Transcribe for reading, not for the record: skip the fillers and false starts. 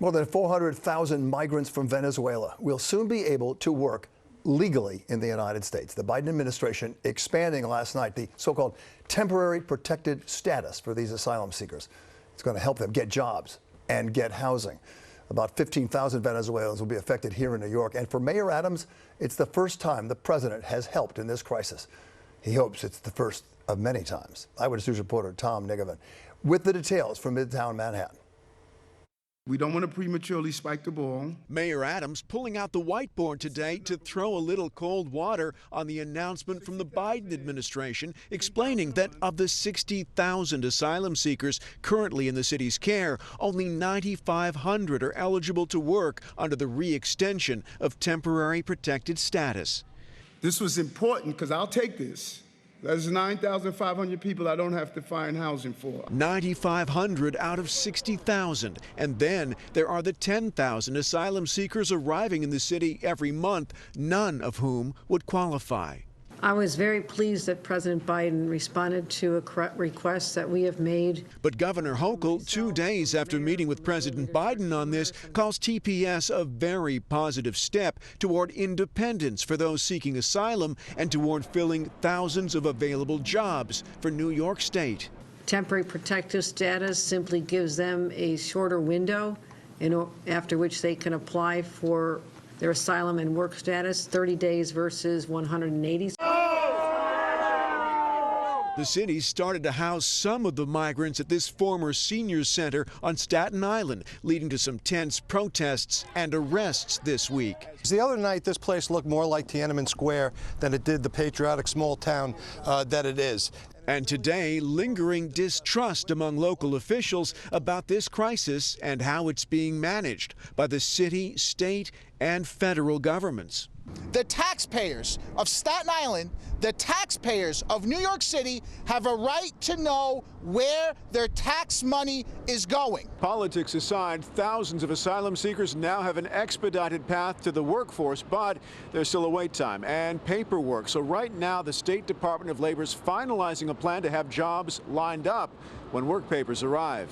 More than 400,000 migrants from Venezuela will soon be able to work legally in the United States. The Biden administration expanding last night the so-called temporary protected status for these asylum seekers. It's going to help them get jobs and get housing. About 15,000 Venezuelans will be affected here in New York. And for Mayor Adams, it's the first time the president has helped in this crisis. He hopes it's the first of many times. Eyewitness News reporter Tom Nigovan with the details from Midtown Manhattan. We don't want to prematurely spike the ball. Mayor Adams pulling out the whiteboard today to throw a little cold water on the announcement from the Biden administration explaining that of the 60,000 asylum seekers currently in the city's care, only 9,500 are eligible to work under the re-extension of temporary protected status. This was important because I'll take this. That's 9,500 people I don't have to find housing for. 9,500 out of 60,000. And then there are the 10,000 asylum seekers arriving in the city every month, none of whom would qualify. I was very pleased that President Biden responded to a request that we have made. But Governor Hochul, 2 days after meeting with President Biden on this, calls TPS a very positive step toward independence for those seeking asylum and toward filling thousands of available jobs for New York State. Temporary protective status simply gives them a shorter window after which they can apply for their asylum and work status, 30 days versus 180. The city started to house some of the migrants at this former seniors center on Staten Island, leading to some tense protests and arrests this week. The other night, this place looked more like Tiananmen Square than it did the patriotic small town that it is. And today, lingering distrust among local officials about this crisis and how it's being managed by the city, state, and federal governments. The taxpayers of Staten Island, the taxpayers of New York City have a right to know where their tax money is going. Politics aside, thousands of asylum seekers now have an expedited path to the workforce, but there's still a wait time and paperwork. So right now, the State Department of Labor is finalizing a plan to have jobs lined up when work papers arrive.